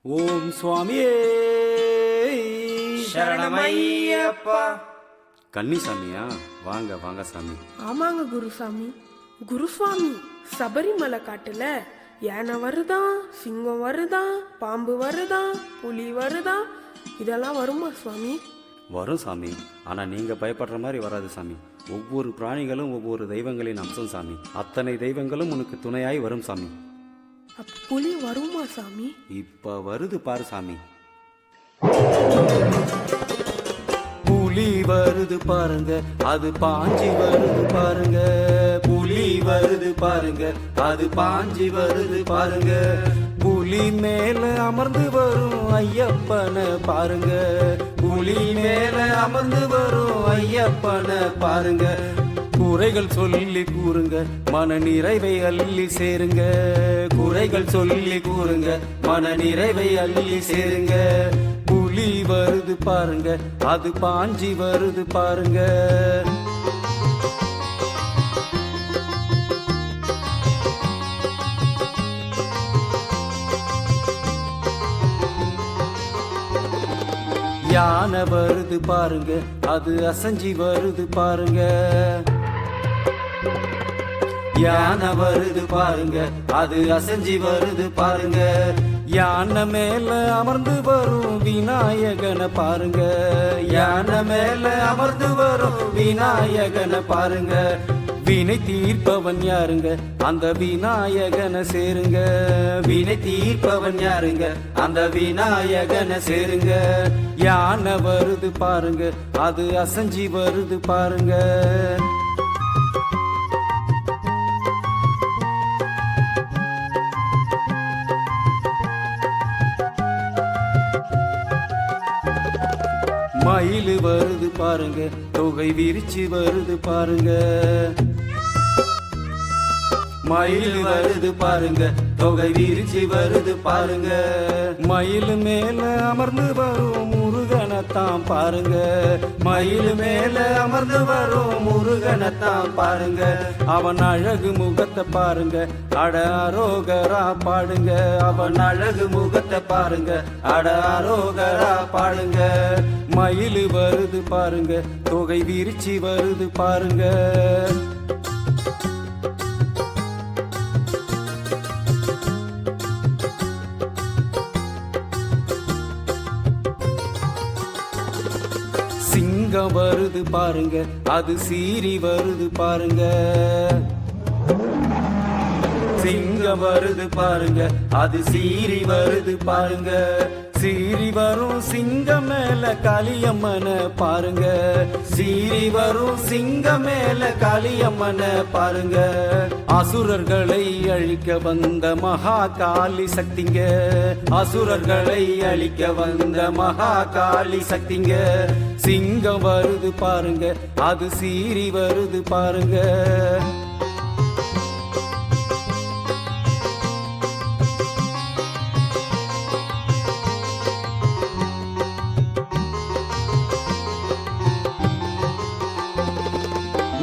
ஓம் சுவாமியே சரணமையப்பா. கன்னிசாமியா? வாங்க வாங்க சாமி. ஆமாங்க குருசாமி. குருசுவாமி, சபரிமலை காட்டுல யானை வருதான், சிங்கம் வருதான், பாம்பு வருதான், புலி வருதான், இதெல்லாம் வருமா சுவாமி? வரும் சாமி. ஆனா நீங்க பயப்படுற மாதிரி வராது சாமி. ஒவ்வொரு பிராணிகளும் ஒவ்வொரு தெய்வங்களின் அம்சம் சாமி. அத்தனை தெய்வங்களும் உனக்கு துணையாய் வரும் சாமி. அப்ப புலி வருமா சாமி? இப்ப வருது பாரு சாமி. புலி வருது பாருங்க, அது பாஞ்சி வருது பாருங்க. புலி வருது பாருங்க, அது பாஞ்சி வருது பாருங்க. புலி மேல அமர்ந்து வரும் ஐயப்பனை பாருங்க. புலி மேல அமர்ந்து வரும் ஐயப்பனை பாருங்க. குறைகள் சொல்லி கூறுங்க, மன நிறைவை அள்ளி சேருங்க. குறைகள் சொல்லி கூறுங்க, மன நிறைவை அள்ளி சேருங்க. புலி வருது பாருங்க, அது பாஞ்சி வருது பாருங்க. யானை வருது பாருங்க, அது அசஞ்சி வருது பாருங்க. யானை வருது பாருங்க, அது அசஞ்சி வருது பாருங்க. யானை மேல அமர்ந்து வரும் விநாயகனை பாருங்க. யானை மேல அமர்ந்து வரும் விநாயகனை பாருங்க. வினை தீர்ப்பவன் யாருங்க? அந்த விநாயகனை சேருங்க. வினை தீர்ப்பவன் யாருங்க? அந்த விநாயகனை சேருங்க. யானை வருது பாருங்க, அது அசஞ்சி வருது பாருங்க. மயில் வருது பாருங்க, தொகை விரிச்சு வருது பாருங்க. மயில் வருது பாருங்க, தொகை விரிச்சு வருது பாருங்க. மயில் மேல அமர்ந்து வரும் முருகனைத்தான் பாருங்க. மயில் மேல அமர்ந்து வரும் முருகனைத்தான் பாருங்க. அவன் அழகு முகத்தை பாருங்க, அட அரோகரா பாடுங்க. அவன் அழகு முகத்தை பாருங்க, அட அரோகரா பாடுங்க. மயில் வருது பாருங்க, தொகை விரிச்சு வருது பாருங்க. சிங்கம் வருது பாருங்க, அது சீறி வருது பாருங்க. சிங்கம் வருது பாருங்க, அது சீறி வருது பாருங்க. சீறி வரும் சிங்கம் மேல காளியம்மனை பாருங்க. சீறி வரும் சிங்கம் மேல காளியம்மனை பாருங்க. அசுரர்களை அழிக்க வந்த மகா காளி சக்திங்க. அசுரர்களை அழிக்க வந்த மகா காளி சக்திங்க. சிங்கம் வருது பாருங்க, அது சீறி வருது பாருங்க.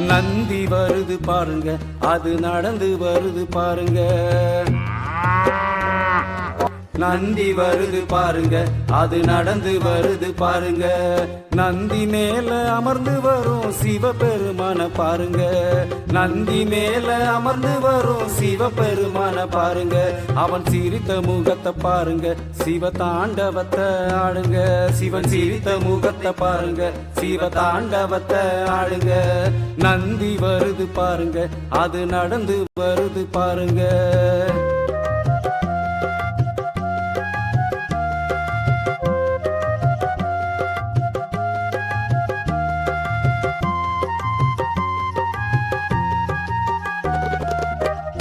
நந்தி வருது பாருங்க, அது நடந்து வருது பாருங்க. நந்தி வருது பாருங்க, அது நடந்து வருது பாருங்க. நந்தி மேல அமர்ந்து வரும் சிவபெருமான பாருங்க. நந்தி மேல அமர்ந்து வரும் சிவபெருமான பாருங்க. அவன் சிரித்த முகத்தை பாருங்க, சிவ தாண்டவத்தை ஆடுங்க. சிவன் சிரித்த முகத்தை பாருங்க, சிவ தாண்டவத்தை ஆடுங்க. நந்தி வருது பாருங்க, அது நடந்து வருது பாருங்க.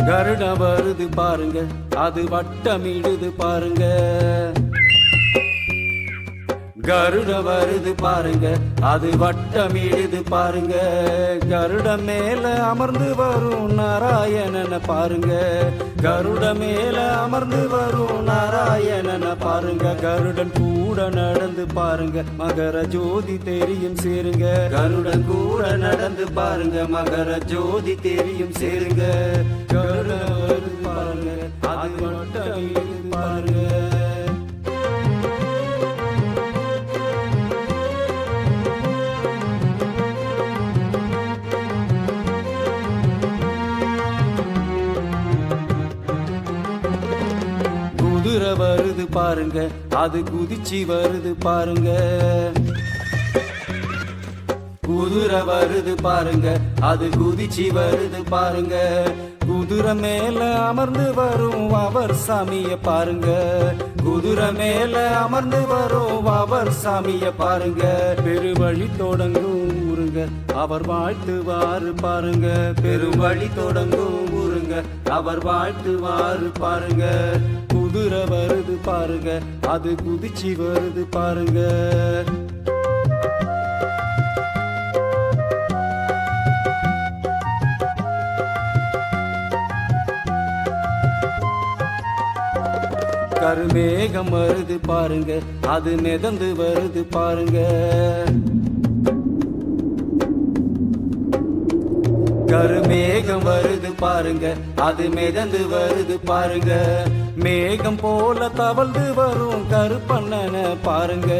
கருடம் வருது பாருங்க, அது வட்டமிடுது பாருங்க. கருடம் வருது பாருங்க, அது வட்டமிடுது பாருங்க. கருடம் மேல அமர்ந்து வரும் நாராயணனை பாருங்க. கருடம் மேல அமர்ந்து வரும் நாராயணனை பாருங்க. கருடன் கூட நடந்து பாருங்க, மகர ஜோதி தெரியும் சேருங்க. கருடன் கூட நடந்து பாருங்க, மகர ஜோதி தெரியும் சேருங்க. கருடன் வருது பாருங்க, அது வட்டமிடுது பாருங்க. குதிரை வருது பாருங்க, அது குதிச்சு வருது பாருங்க. குதிரை வருது பாருங்க, அது குதிச்சு வருது பாருங்க. குதிரை மேல அமர்ந்து வரும் அவர் சாமிய பாருங்க. குதிரை மேல அமர்ந்து வரும் அவர் சாமிய பாருங்க. பெருவழி தொடங்கும் ஊருங்க, அவர் வாழ்த்துவாரு பாருங்க. பெருவழி தொடங்கும் ஊருங்க, அவர் வாழ்த்துவாரு பாருங்க. குதிரை வருது பாருங்க, அது குதிச்சு வருது பாருங்க. கருமேகம் வருது பாருங்க, அது மிதந்து வருது பாருங்க. கருமேகம் வருது பாருங்க, அது மிதந்து வருது பாருங்க. மேகம் போல தவழ்ந்து வரும் கருப்பண்ணன பாருங்க.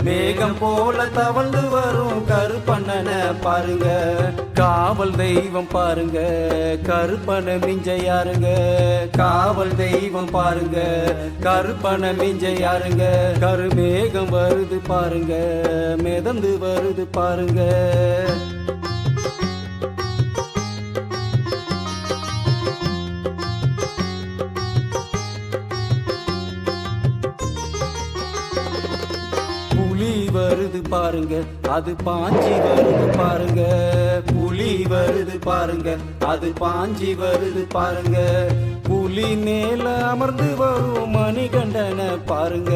மேகம் போல தவழ்ந்து வரும் கருப்பண்ணன பாருங்க. காவல் தெய்வம் பாருங்க, கருப்பன மிஞ்ச யாருங்க. காவல் தெய்வம் பாருங்க, கருப்பன மிஞ்ச யாருங்க. கருமேகம் வருது பாருங்க, மிதந்து வருது பாருங்க. புலி வருது பாருங்க, அது பாஞ்சி வருது பாருங்க. புலி வருது பாருங்க, அது பாஞ்சி வருது பாருங்க. புலி மேல அமர்ந்து வரும் மணிகண்டன பாருங்க.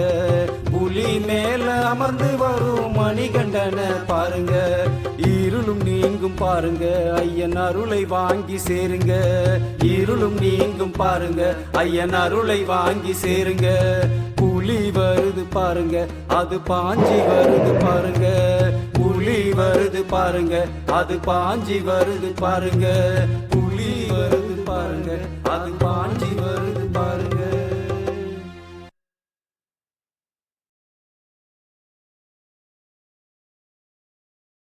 புலி மேல அமர்ந்து வரும் மணிகண்டன பாருங்க. இருளும் நீங்கும் பாருங்க, ஐயன் அருளை வாங்கி சேருங்க. இருளும் நீங்கும் பாருங்க, ஐயன் அருளை வாங்கி சேருங்க. புலி வருது பாருங்க, அது பாஞ்சி வருது பாருங்க. புலி வருது பாருங்க, அது பாஞ்சி வருது பாருங்க. புலி வருது பாருங்க, அது பாஞ்சி வருது.